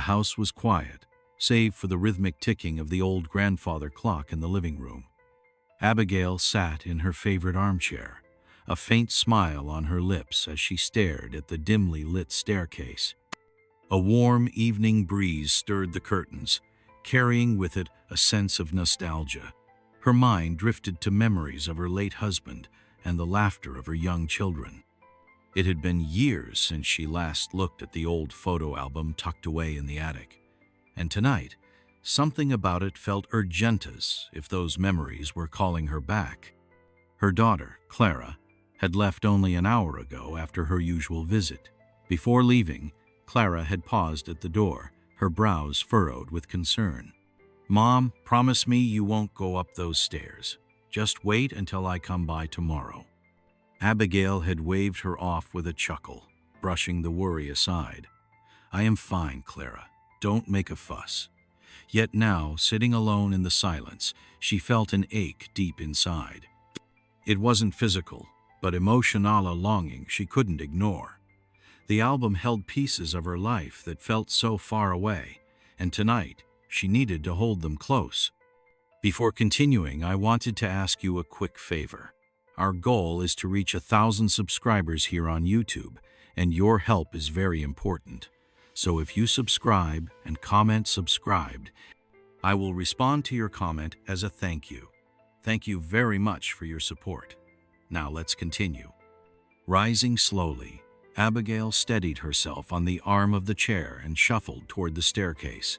The house was quiet, save for the rhythmic ticking of the old grandfather clock in the living room. Abigail sat in her favorite armchair, a faint smile on her lips as she stared at the dimly lit staircase. A warm evening breeze stirred the curtains, carrying with it a sense of nostalgia. Her mind drifted to memories of her late husband and the laughter of her young children. It had been years since she last looked at the old photo album tucked away in the attic, and tonight, something about it felt urgent, as if those memories were calling her back. Her daughter, Clara, had left only an hour ago after her usual visit. Before leaving, Clara had paused at the door, her brows furrowed with concern. "Mom, promise me you won't go up those stairs. Just wait until I come by tomorrow." Abigail had waved her off with a chuckle, brushing the worry aside. "I am fine, Clara. Don't make a fuss." Yet now, sitting alone in the silence, she felt an ache deep inside. It wasn't physical, but emotional longing she couldn't ignore. The album held pieces of her life that felt so far away, and tonight she needed to hold them close. Before continuing, I wanted to ask you a quick favor. Our goal is to reach 1,000 subscribers here on YouTube, and your help is very important. So if you subscribe and comment "subscribed," I will respond to your comment as a thank you. Thank you very much for your support. Now let's continue. Rising slowly, Abigail steadied herself on the arm of the chair and shuffled toward the staircase.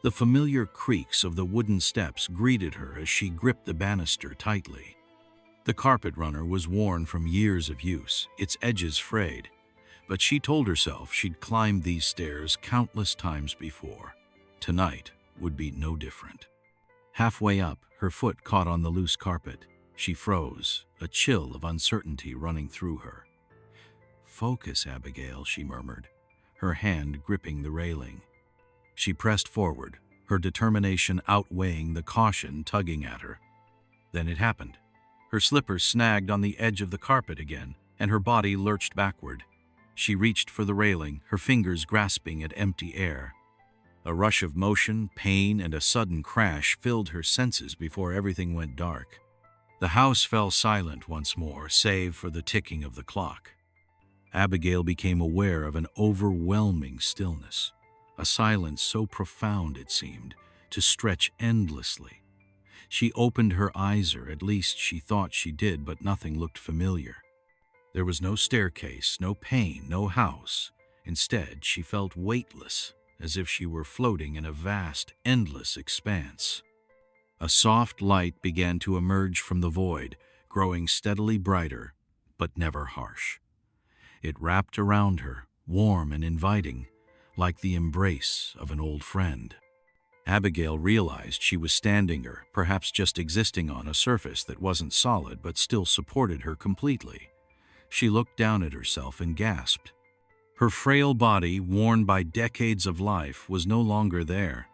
The familiar creaks of the wooden steps greeted her as she gripped the banister tightly. The carpet runner was worn from years of use, its edges frayed, but she told herself she'd climbed these stairs countless times before. Tonight would be no different. Halfway up, her foot caught on the loose carpet. She froze, a chill of uncertainty running through her. "Focus, Abigail," she murmured, her hand gripping the railing. She pressed forward, her determination outweighing the caution tugging at her. Then it happened. Her slippers snagged on the edge of the carpet again, and her body lurched backward. She reached for the railing, her fingers grasping at empty air. A rush of motion, pain, and a sudden crash filled her senses before everything went dark. The house fell silent once more, save for the ticking of the clock. Abigail became aware of an overwhelming stillness, a silence so profound it seemed to stretch endlessly. She opened her eyes, or at least she thought she did, but nothing looked familiar. There was no staircase, no pain, no house. Instead, she felt weightless, as if she were floating in a vast, endless expanse. A soft light began to emerge from the void, growing steadily brighter, but never harsh. It wrapped around her, warm and inviting, like the embrace of an old friend. Abigail realized she was standing, or perhaps just existing, on a surface that wasn't solid but still supported her completely. She looked down at herself and gasped. Her frail body, worn by decades of life, was no longer there.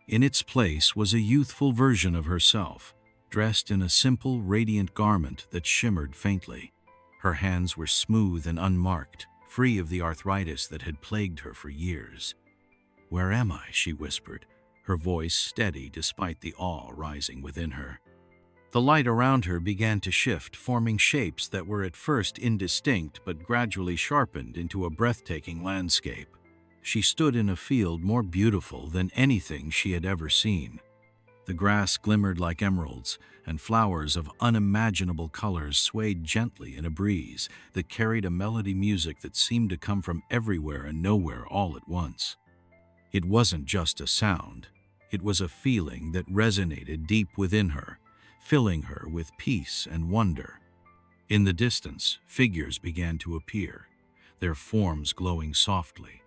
In its place was a youthful version of herself, dressed in a simple, radiant garment that shimmered faintly. Her hands were smooth and unmarked, free of the arthritis that had plagued her for years. "Where am I?" she whispered, her voice steady despite the awe rising within her. The light around her began to shift, forming shapes that were at first indistinct but gradually sharpened into a breathtaking landscape. She stood in a field more beautiful than anything she had ever seen. The grass glimmered like emeralds, and flowers of unimaginable colors swayed gently in a breeze that carried a melody music that seemed to come from everywhere and nowhere all at once. It wasn't just a sound. It was a feeling that resonated deep within her, filling her with peace and wonder. In the distance, figures began to appear, their forms glowing softly.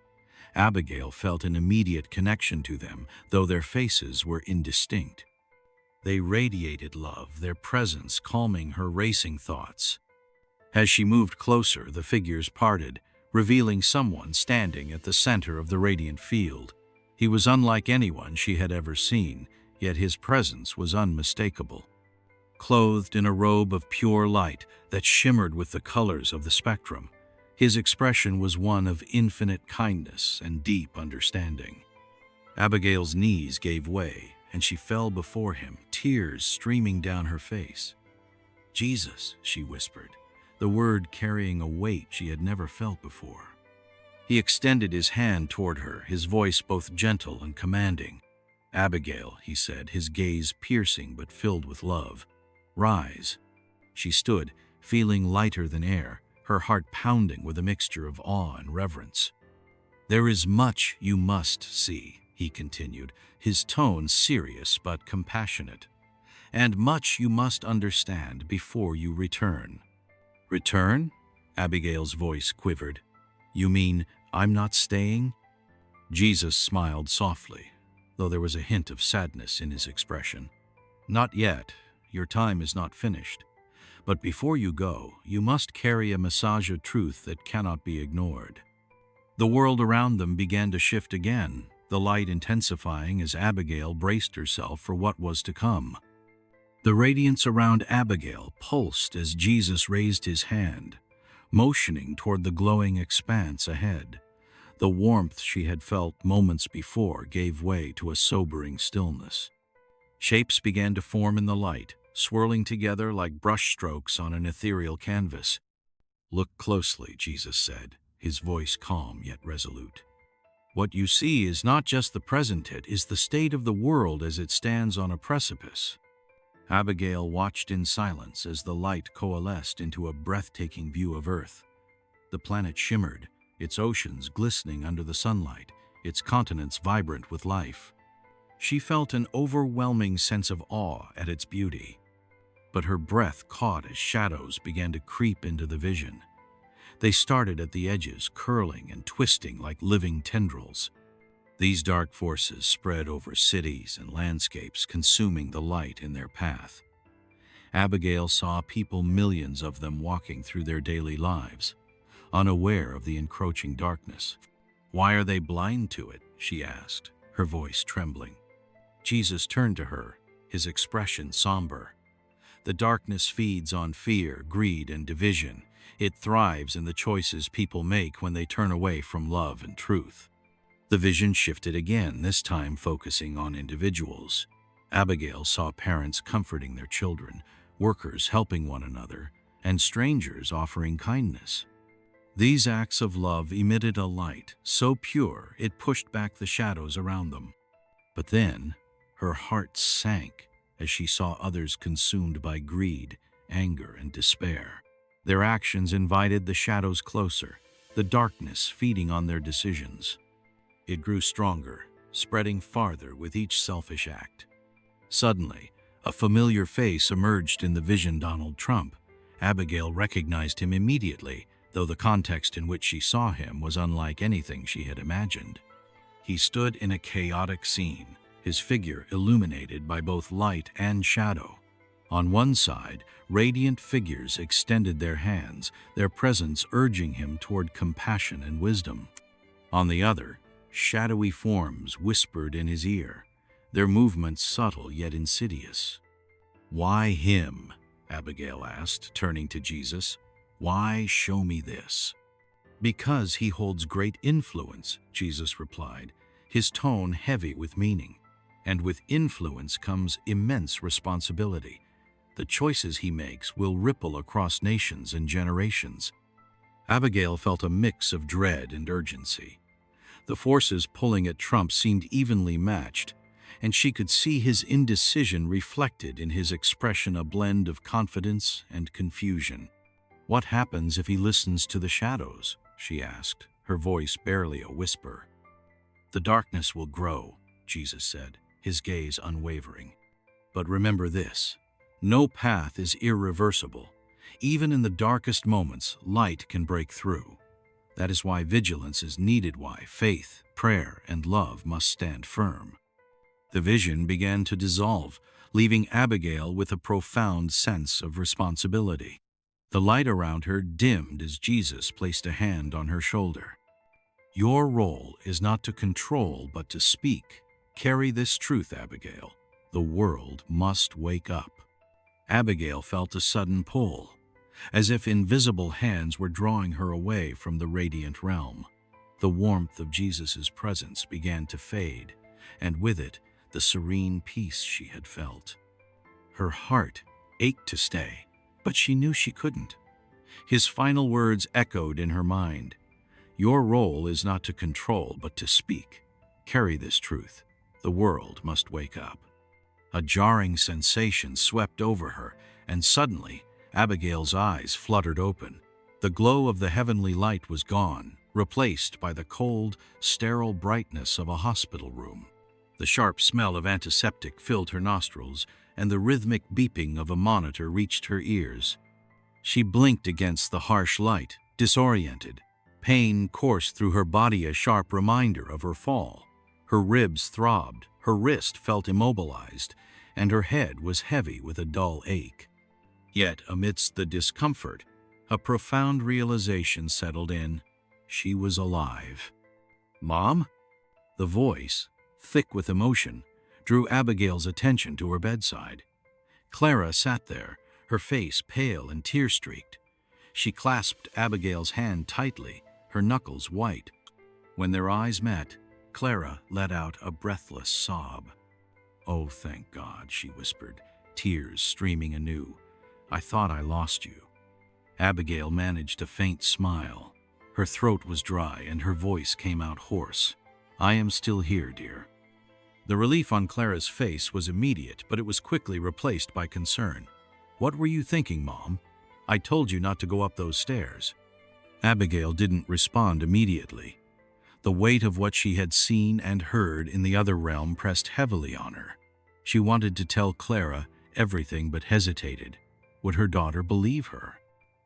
Abigail felt an immediate connection to them, though their faces were indistinct. They radiated love, their presence calming her racing thoughts. As she moved closer, the figures parted, revealing someone standing at the center of the radiant field. He was unlike anyone she had ever seen, yet his presence was unmistakable. Clothed in a robe of pure light that shimmered with the colors of the spectrum, his expression was one of infinite kindness and deep understanding. Abigail's knees gave way, and she fell before him, tears streaming down her face. "Jesus," she whispered, the word carrying a weight she had never felt before. He extended his hand toward her, his voice both gentle and commanding. "Abigail," he said, his gaze piercing but filled with love. "Rise." She stood, feeling lighter than air, her heart pounding with a mixture of awe and reverence. "There is much you must see," he continued, his tone serious but compassionate, "and much you must understand before you return." "Return?" Abigail's voice quivered. "You mean I'm not staying?" Jesus smiled softly, though there was a hint of sadness in his expression. "Not yet. Your time is not finished. But before you go, you must carry a message of truth that cannot be ignored." The world around them began to shift again, the light intensifying as Abigail braced herself for what was to come. The radiance around Abigail pulsed as Jesus raised his hand, motioning toward the glowing expanse ahead. The warmth she had felt moments before gave way to a sobering stillness. Shapes began to form in the light, swirling together like brushstrokes on an ethereal canvas. "Look closely," Jesus said, his voice calm yet resolute. "What you see is not just the present, it is the state of the world as it stands on a precipice." Abigail watched in silence as the light coalesced into a breathtaking view of Earth. The planet shimmered, its oceans glistening under the sunlight, its continents vibrant with life. She felt an overwhelming sense of awe at its beauty. But her breath caught as shadows began to creep into the vision. They started at the edges, curling and twisting like living tendrils. These dark forces spread over cities and landscapes, consuming the light in their path. Abigail saw people, millions of them, walking through their daily lives, unaware of the encroaching darkness. "Why are they blind to it?" she asked, her voice trembling. Jesus turned to her, his expression somber. "The darkness feeds on fear, greed, and division. It thrives in the choices people make when they turn away from love and truth." The vision shifted again, this time focusing on individuals. Abigail saw parents comforting their children, workers helping one another, and strangers offering kindness. These acts of love emitted a light so pure it pushed back the shadows around them. But then, her heart sank as she saw others consumed by greed, anger, and despair. Their actions invited the shadows closer, the darkness feeding on their decisions. It grew stronger, spreading farther with each selfish act. Suddenly, a familiar face emerged in the vision: Donald Trump. Abigail recognized him immediately, though the context in which she saw him was unlike anything she had imagined. He stood in a chaotic scene, his figure illuminated by both light and shadow. On one side, radiant figures extended their hands, their presence urging him toward compassion and wisdom. On the other, shadowy forms whispered in his ear, their movements subtle yet insidious. "Why him?" Abigail asked, turning to Jesus. "Why show me this?" "Because he holds great influence," Jesus replied, his tone heavy with meaning. "And with influence comes immense responsibility. The choices he makes will ripple across nations and generations." Abigail felt a mix of dread and urgency. The forces pulling at Trump seemed evenly matched, and she could see his indecision reflected in his expression, a blend of confidence and confusion. "What happens if he listens to the shadows?" she asked, her voice barely a whisper. "The darkness will grow," Jesus said, his gaze unwavering. "But remember this: no path is irreversible. Even in the darkest moments, light can break through. That is why vigilance is needed, why faith, prayer, and love must stand firm." The vision began to dissolve, leaving Abigail with a profound sense of responsibility. The light around her dimmed as Jesus placed a hand on her shoulder. "Your role is not to control, but to speak. Carry this truth, Abigail. The world must wake up." Abigail felt a sudden pull, as if invisible hands were drawing her away from the radiant realm. The warmth of Jesus' presence began to fade, and with it, the serene peace she had felt. Her heart ached to stay, but she knew she couldn't. His final words echoed in her mind. Your role is not to control, but to speak. Carry this truth. The world must wake up. A jarring sensation swept over her, and suddenly, Abigail's eyes fluttered open. The glow of the heavenly light was gone, replaced by the cold, sterile brightness of a hospital room. The sharp smell of antiseptic filled her nostrils, and the rhythmic beeping of a monitor reached her ears. She blinked against the harsh light, disoriented. Pain coursed through her body, a sharp reminder of her fall. Her ribs throbbed, her wrist felt immobilized, and her head was heavy with a dull ache. Yet, amidst the discomfort, a profound realization settled in. She was alive. "Mom?" The voice, thick with emotion, drew Abigail's attention to her bedside. Clara sat there, her face pale and tear-streaked. She clasped Abigail's hand tightly, her knuckles white. When their eyes met, Clara let out a breathless sob. "Oh, thank God," she whispered, tears streaming anew. "I thought I lost you." Abigail managed a faint smile. Her throat was dry and her voice came out hoarse. "I am still here, dear." The relief on Clara's face was immediate, but it was quickly replaced by concern. "What were you thinking, Mom? I told you not to go up those stairs." Abigail didn't respond immediately. The weight of what she had seen and heard in the other realm pressed heavily on her. She wanted to tell Clara everything but hesitated. Would her daughter believe her?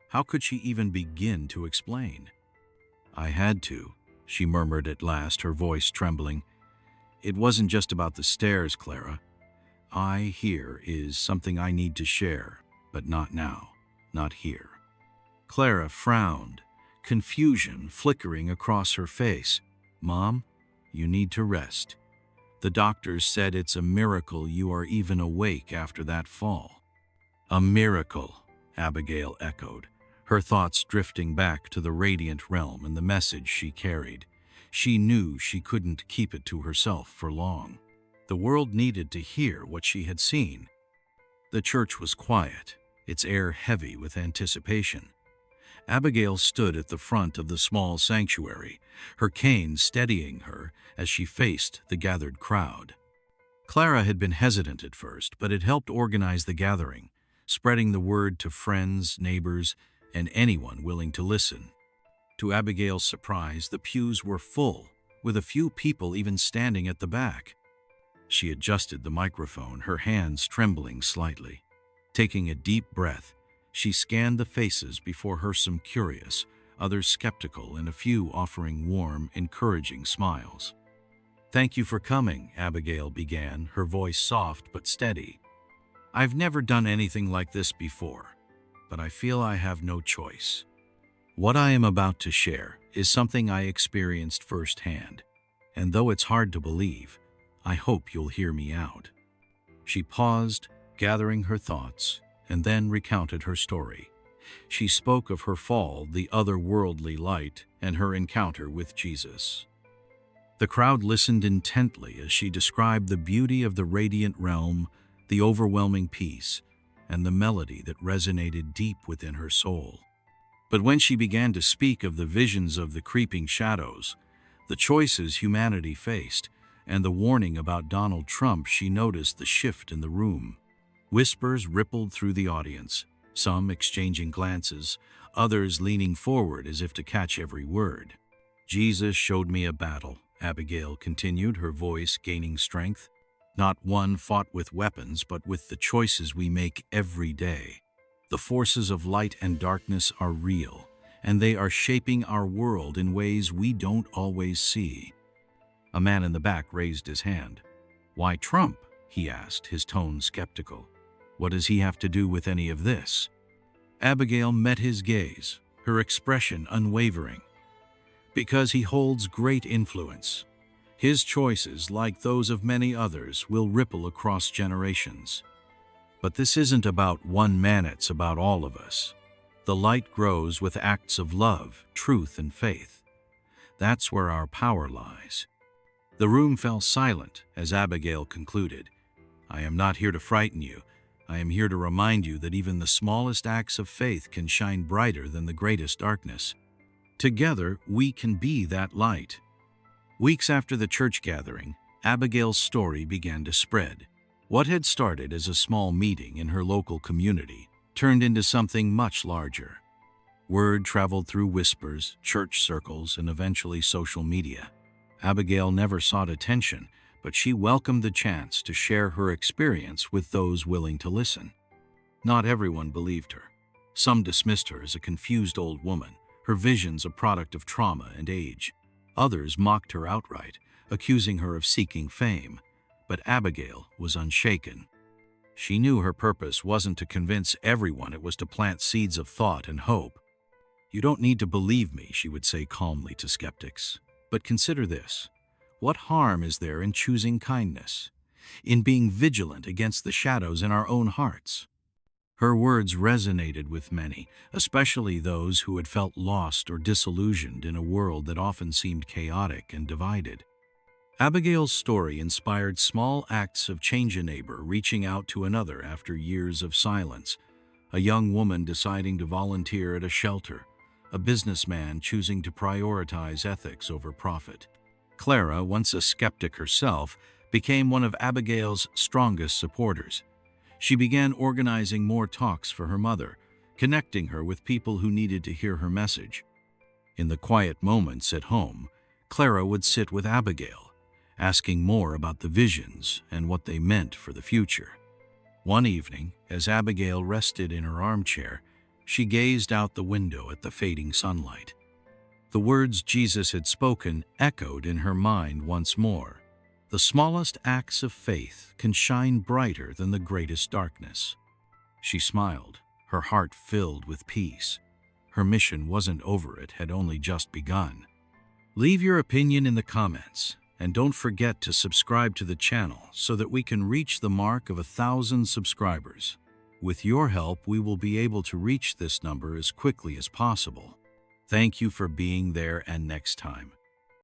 How could she even begin to explain? "I had to," she murmured at last, her voice trembling. "It wasn't just about the stairs, Clara. Here is something I need to share, but not now, not here." Clara frowned, confusion flickering across her face. "Mom, you need to rest. The doctors said it's a miracle you are even awake after that fall." "A miracle," Abigail echoed, her thoughts drifting back to the radiant realm and the message she carried. She knew she couldn't keep it to herself for long. The world needed to hear what she had seen. The church was quiet, its air heavy with anticipation. Abigail stood at the front of the small sanctuary, her cane steadying her as she faced the gathered crowd. Clara had been hesitant at first, but it helped organize the gathering, spreading the word to friends, neighbors, and anyone willing to listen. To Abigail's surprise, the pews were full, with a few people even standing at the back. She adjusted the microphone, her hands trembling slightly. Taking a deep breath, she scanned the faces before her, some curious, others skeptical, and a few offering warm, encouraging smiles. "Thank you for coming," Abigail began, her voice soft but steady. "I've never done anything like this before, but I feel I have no choice. What I am about to share is something I experienced firsthand, and though it's hard to believe, I hope you'll hear me out." She paused, gathering her thoughts, and then recounted her story. She spoke of her fall, the otherworldly light, and her encounter with Jesus. The crowd listened intently as she described the beauty of the radiant realm, the overwhelming peace, and the melody that resonated deep within her soul. But when she began to speak of the visions of the creeping shadows, the choices humanity faced, and the warning about Donald Trump, she noticed the shift in the room. Whispers rippled through the audience, some exchanging glances, others leaning forward as if to catch every word. "Jesus showed me a battle," Abigail continued, her voice gaining strength. "Not one fought with weapons, but with the choices we make every day. The forces of light and darkness are real, and they are shaping our world in ways we don't always see." A man in the back raised his hand. "Why Trump?" he asked, his tone skeptical. "What does he have to do with any of this?" Abigail met his gaze, her expression unwavering. "Because he holds great influence. His choices, like those of many others, will ripple across generations. But this isn't about one man, it's about all of us. The light grows with acts of love, truth, and faith. That's where our power lies." The room fell silent as Abigail concluded, "I am not here to frighten you. I am here to remind you that even the smallest acts of faith can shine brighter than the greatest darkness. Together, we can be that light." Weeks after the church gathering, Abigail's story began to spread. What had started as a small meeting in her local community turned into something much larger. Word traveled through whispers, church circles, and eventually social media. Abigail never sought attention, but she welcomed the chance to share her experience with those willing to listen. Not everyone believed her. Some dismissed her as a confused old woman, her visions a product of trauma and age. Others mocked her outright, accusing her of seeking fame. But Abigail was unshaken. She knew her purpose wasn't to convince everyone, it was to plant seeds of thought and hope. "You don't need to believe me," she would say calmly to skeptics. "But consider this. What harm is there in choosing kindness, in being vigilant against the shadows in our own hearts?" Her words resonated with many, especially those who had felt lost or disillusioned in a world that often seemed chaotic and divided. Abigail's story inspired small acts of change: a neighbor reaching out to another after years of silence, a young woman deciding to volunteer at a shelter, a businessman choosing to prioritize ethics over profit. Clara, once a skeptic herself, became one of Abigail's strongest supporters. She began organizing more talks for her mother, connecting her with people who needed to hear her message. In the quiet moments at home, Clara would sit with Abigail, asking more about the visions and what they meant for the future. One evening, as Abigail rested in her armchair, she gazed out the window at the fading sunlight. The words Jesus had spoken echoed in her mind once more. The smallest acts of faith can shine brighter than the greatest darkness. She smiled, her heart filled with peace. Her mission wasn't over, it had only just begun. Leave your opinion in the comments, and don't forget to subscribe to the channel so that we can reach the mark of 1,000 subscribers. With your help, we will be able to reach this number as quickly as possible. Thank you for being there, and next time,